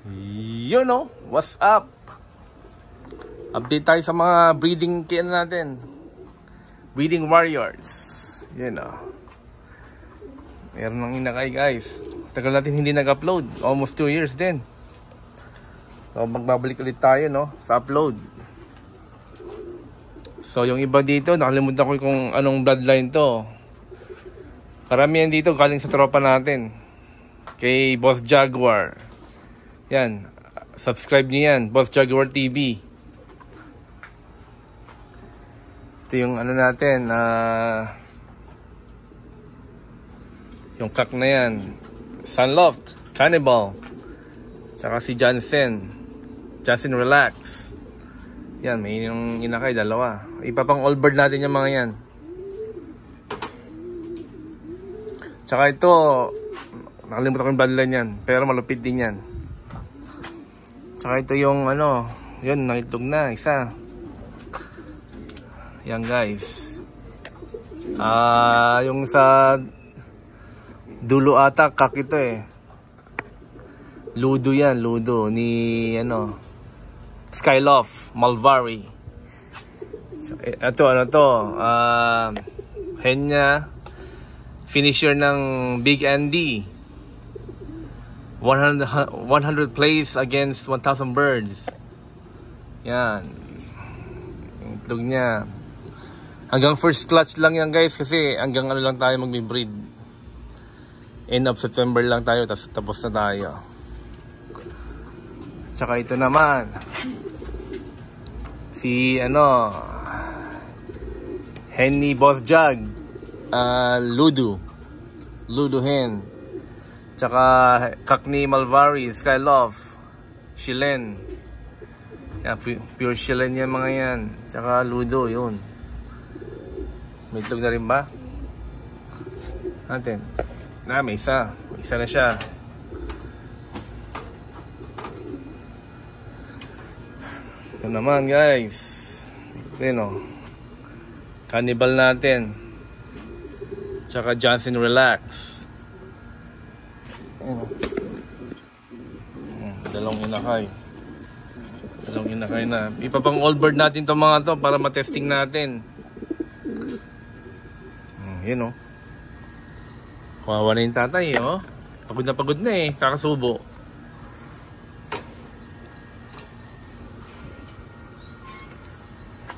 You know, what's up? Update tayo sa mga breeding natin. Breeding warriors. You know. Meron ng inakay guys. Tagal natin hindi nag-upload. Almost 2 years din. So magbabalik ulit tayo no sa upload. So yung iba dito, nakalimutan ko kung anong bloodline to. Karamihan dito galing sa tropa natin. Kay Boss Jaguar. Yan, subscribe niyo yan, Boss Jaguar TV. Ito yung ano natin, yung kak na yan, Sunloft, Cannibal, tsaka si Johnson Relax. Yan, may yung inakay, dalawa. Ipapang all bird natin yung mga yan. Tsaka ito, nakalimutan ko yung bloodline yan, pero malupit din yan. Saka ito yung ano, yun, nakitog na, isa. Yan guys. Yung sa dulo ata, kak ito eh. Ludo yan, Ludo, ni ano, Skyloft, Malvari. So, ito, ano to, Henya, finisher ng Big Andy. 100 plays against 1,000 birds. Yan. Yung itlog niya. Hanggang first clutch lang yan guys. Kasi hanggang ano lang tayo magbe-breed. End of September lang tayo. Tapos na tayo. Tsaka ito naman. Si ano. Henny Boss Jag. Ludo hen. Tsaka Kakni Malvari, Skyloft, Chilen. Yan, pure Chilen yan mga yan. Tsaka Ludo, yun. May itlog na rin ba? Natin. May isa. May isa na siya. Ito naman guys. Ito o. Cannibal natin. Tsaka Johnson Relax. Dalawang inakay na. Ipapang all bird natin itong mga to para matesting natin. Yun o. Kawawa na yung tatay o. Pagod na eh. Kakasubo.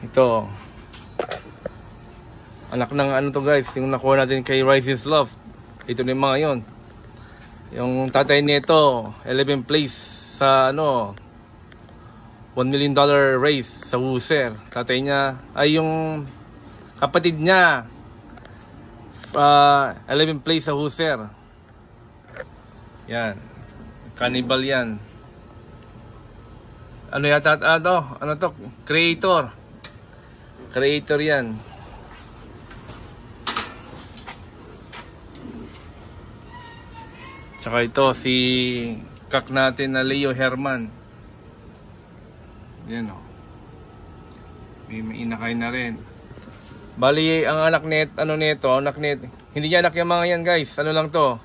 Ito. Anak ng ano to guys. Yung nakuha natin kay Rising Loft. Ito na yung mga yun. Yung tatay nito 11 place sa ano $1 million race sa Wuser. Tatay niya ay yung kapatid niya 11 place sa Wuser. Yan. Cannibal yan. Ano yata ano to? Creator yan. Tsaka ito si kak natin na Leo Herman. Yan o. May inakay na rin. Bali ang anak hindi niya anak yung mga yan guys. Ano lang to?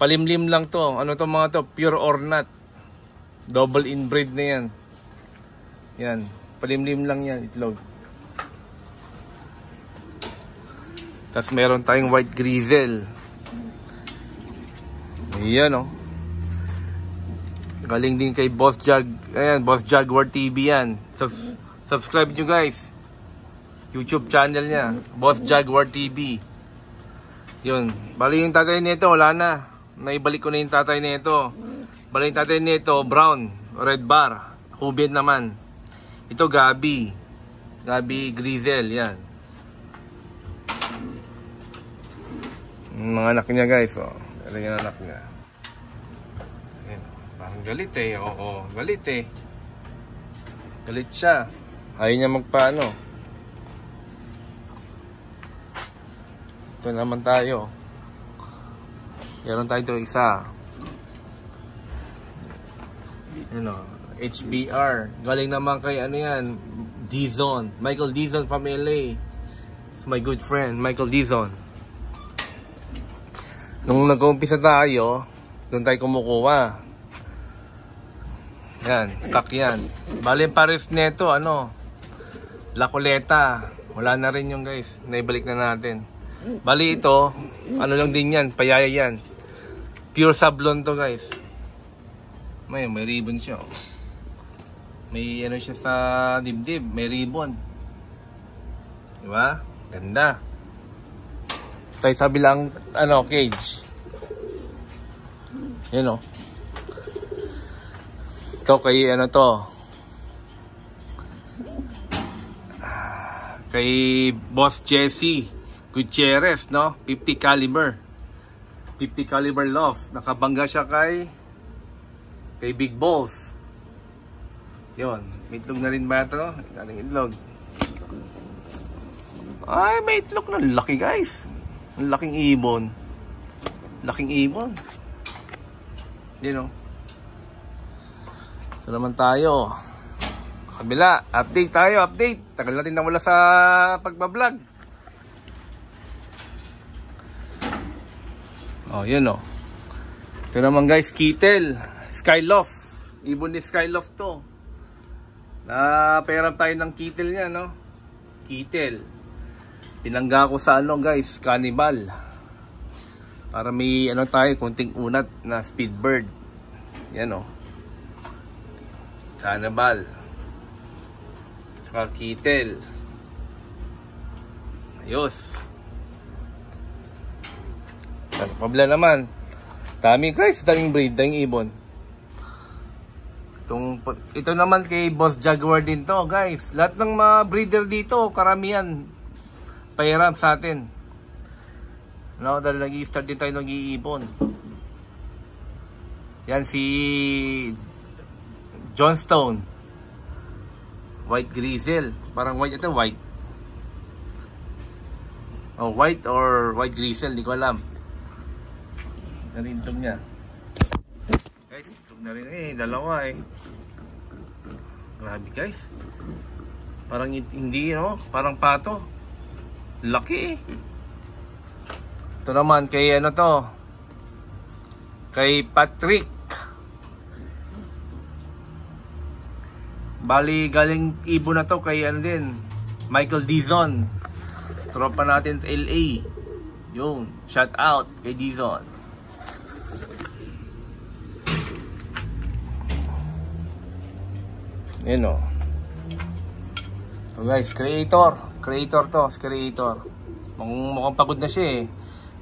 Palimlim lang to. Ano to mga to? Pure Ornat. Double inbreed na yan. Yan. Palimlim lang yan itlog. Tapos meron tayong white grizzle. Ayan o. Galing din kay Boss Jag. Ayan, Boss Jaguar TV yan. Subscribe nyo guys. YouTube channel niya. Boss Jaguar TV. Yun. Bali yung tatay nito, wala na. Naibalik ko na yung tatay nito. Bali yung tatay nito, brown. Red bar. Hubin naman. Ito Gabi. Gabi Grizzle. Yan. Mga anak niya guys. O. Galing yung anak niya. Parang galit eh. Oo, galit eh. Galit siya. Ayaw niya magpaano. Ito naman tayo. Meron tayo ito isa. Ano, HBR. Galing naman kay ano yan. Dizon. Michael Dizon from LA. It's my good friend, Michael Dizon. Nung nag-umpisa tayo, doon tayo kumukuha. Yan, kak yan. Bali pares neto, ano, Lacoleta. Wala na rin yung guys. Naibalik na natin. Bali ito, ano lang din yan, payaya yan. Pure sablon to guys. May ribbon siya. May ano siya sa dibdib, may ribbon. Diba? Ganda. Tayo sa bilang ano, cage. Yan o. Ito kay ano to. Kay Boss Jesse Gutierrez, no? 50 caliber. 50 caliber loft. Nakabangga siya kay Big Balls. Yun. May itlog na rin ba ito? Dating itlog. Ay, may itlog na. Laki guys. Ang laking ibon. Laking ibon. Yun o. So naman tayo. Kabila. Update tayo. Update. Tagal natin na wala sa pagbablog. Oh, yun o. Ito naman guys, Kittel. Skyloft. Ibon ni Skyloft to. Napahiram tayo ng Kittel niya, no? Kittel. Pinangga ko sa ano guys, Cannibal. Para may ano tayo, kunting unat na Speedbird. Yan o. Cannibal. Tsaka Kittel. Ayos. Pabla naman. Daming guys, daming breed, daming ibon. Ito naman kay Boss Jaguar din to guys. Lahat ng mga breeder dito, karamihan pahiram sa atin. No, dahil nag-i-start din tayo nag-iibon. Yan si Johnstone. White Grizzle. Parang white ito, white. Oh, white or white Grizzle, di ko alam. Narintog niya. Guys, itog na rin dalawa eh. Grabe guys. Parang hindi, no? Parang pato. Laki eh. Ito naman kay ano to? Kay Patrick. Bali galing ibon na to kay ano din, Michael Dizon. Tropa natin sa LA. Yun, shout out kay Dizon. Yan o. So guys, creator to, creator. Mukhang pagod na siya eh.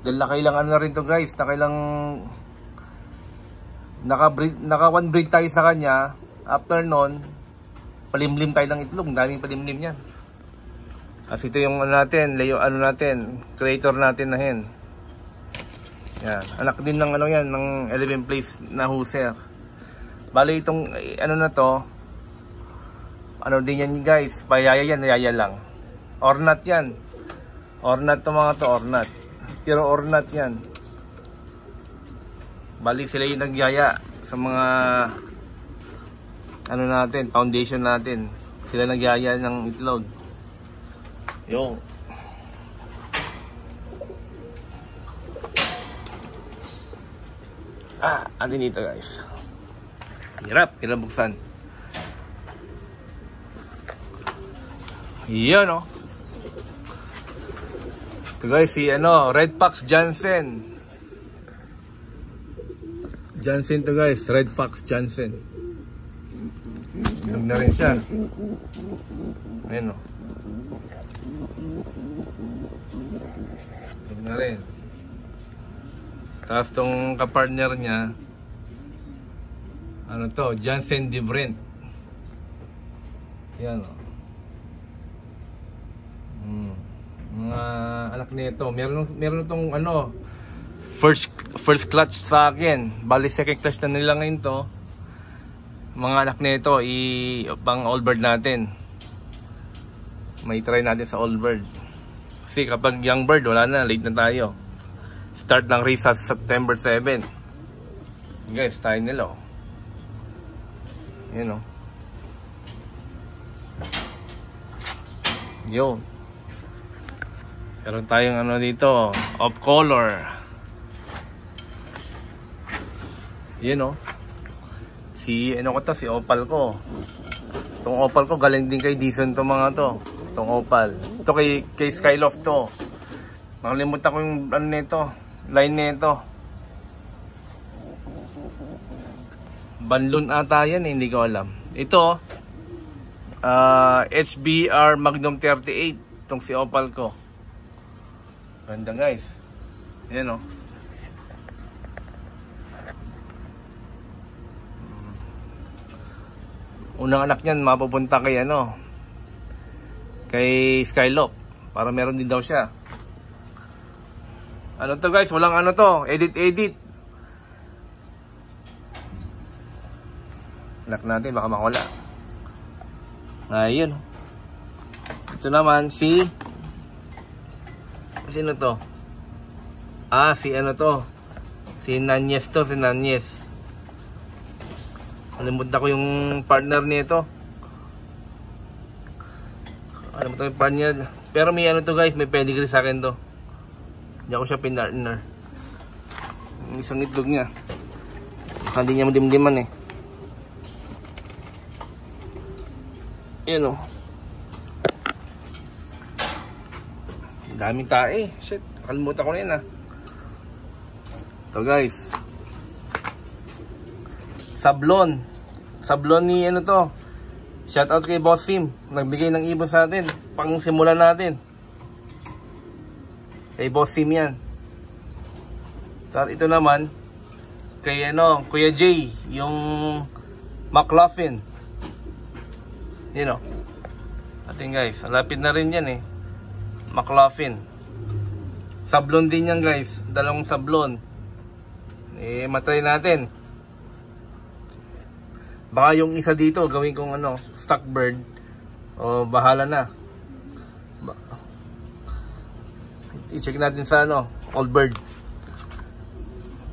Dahil nakailangan na rin to guys. Naka one breed tayo sa kanya. After nun, palimlim tayo ng itlog. Daming palimlim yan. Kasi ito yung ano natin, creator natin na hen. Yan. Anak din ng ano yan, ng 11 place na huser. Bali itong ano na to, ano din yan guys, payaya yan, yaya lang. Ornat yan. Ornat to mga to, ornat. Pero ornat yan. Bali sila yung nagyaya sa mga ano natin, foundation natin. Sila nagyaya ng itlog. Yung andin dito guys. Hirap buksan. Yan o. Ito guys, si ano, Red Fox Jansen. Jansen to guys, Red Fox Jansen. Itog na rin siya. Ayan o. Itog na rin. Tapos tong kapartner niya, ano to, Jansen Different. Yan o. Mga anak nito, meron itong ano, first clutch sa akin. Bali second clutch na nila ngayon to. Mga anak nito pang all bird natin. May try natin sa all bird. Kasi kapag young bird, wala na, late na tayo. Start ng race sa September 7. Guys, tayo nila oh. Yan oh. Yo. Meron tayong ano dito, off color. Yan o. Si ano ko to, si Opal ko. Itong Opal ko galing din kay Dison to mga to. Itong Opal. Ito kay Skyloft to. Nakalimutan ko yung ano nito, line nito. Banlun ata yan, hindi ko alam. Ito HBR Magnum 38, itong si Opal ko. Ganda guys. Ayan o. Unang anak niyan mapupunta kay ano, kay Skyloft, para meron din daw siya. Ano to guys, walang ano to, edit. Anak natin baka makawala. Ayun. Ito naman si sino to? Si ano to, si Nanyes to, si Nanyes. Nalimutan ko yung partner nito. Nalimutan ko yung partner. Pero may ano to guys, may pedigree sa akin to. Hindi ako siya pinartner. Yung isang itlog niya, baka hindi niya madimdiman eh. Yan o. Daming tae. Shit, kalimutan ko na yan ah. Ito guys, Sablon ni ano to. Shout out kay Boss Sim. Nagbigay ng ibon sa atin pang simulan natin. Kay Boss Sim yan. At ito naman kay ano, Kuya Jay, yung McLaughlin. You know. Ating guys, lapit na rin yan eh. McLaughlin. Sablon din yan guys. Dalawang sablon. Matry natin. Baka yung isa dito gawin kong ano, stock bird. O bahala na. I-check natin sa ano, old bird.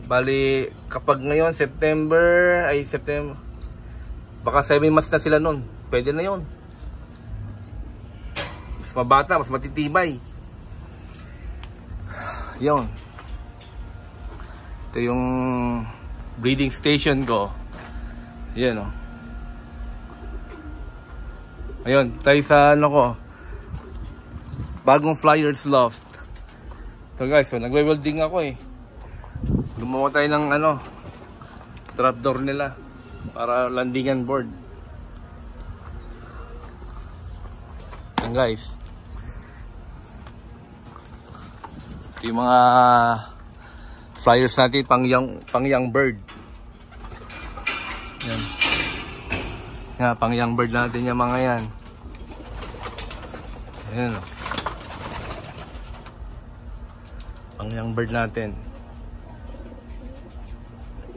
Bali kapag ngayon September, baka 7 months na sila nun. Pwede na yon. Mas mabata, mas matitibay. Yon. Ito yung breeding station ko. Yan o. Ayun, tayo sa ano ko, bagong Flyers Loft. Ito guys, so nagwe-welding ako eh. Gumawa tayo ng ano, trapdoor nila para landingan board. Yan guys. Ito yung mga flyers natin pang young bird. Yan. Yan, pang young bird natin yung mga yan. Ayan o. Pang young bird natin.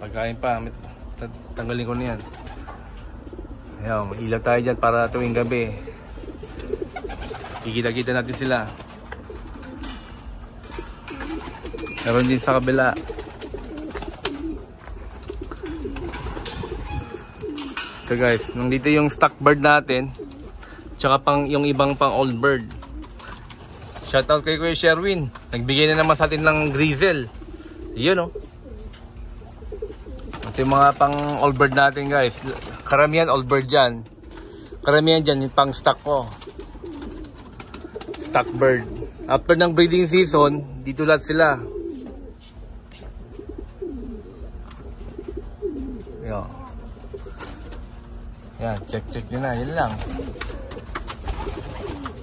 Pagkain pa, tanggalin ko na yan. Ayan, ilaw tayo dyan para tuwing gabi kikita-kita natin sila. Meron din sa kabila. So guys, nandito yung stock bird natin, tsaka yung ibang pang old bird. Shoutout kay Kuya Sherwin. Nagbigay na naman sa atin ng grizzle. Yun o. Ito yung mga pang old bird natin guys. Karamihan old bird dyan. Karamihan dyan yung pang stock ko. Stock bird. After ng breeding season, dito lahat sila. Yo. Yan, check nyo na, yun lang.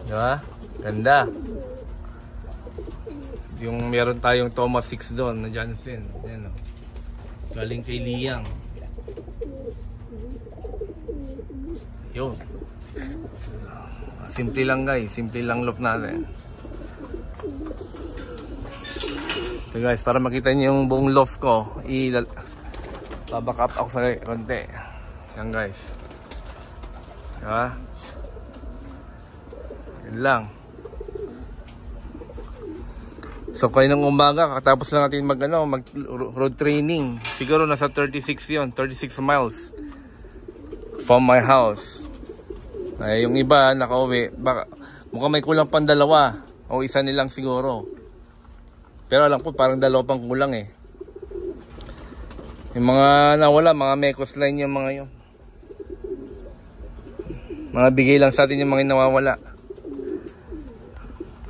Diba? Ganda. Yung meron tayong Thomas 6 doon na Johnson. Yan o. Galing kay Liang. Yun. Simple lang guys, simple lang loop natin. So guys, para makita nyo yung buong loft ko, baback up ako sa konti. Yan guys. Diba? Yan lang. So kayo ng umaga, katapos lang natin mag road training. Siguro nasa 36 yon, 36 miles from my house. Ay, yung iba nakauwi, baka mukhang may kulang pang dalawa o isa nilang siguro. Pero alam ko parang dalawa pang kulang eh. Yung mga nawala, mga Mecos line yung mga yun. Mga bigay lang sa atin yung mga nawawala.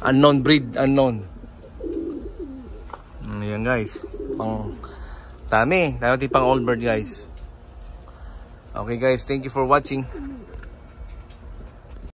Unknown breed, unknown. Ayan guys. Pang dami pang old bird guys. Okay guys, thank you for watching.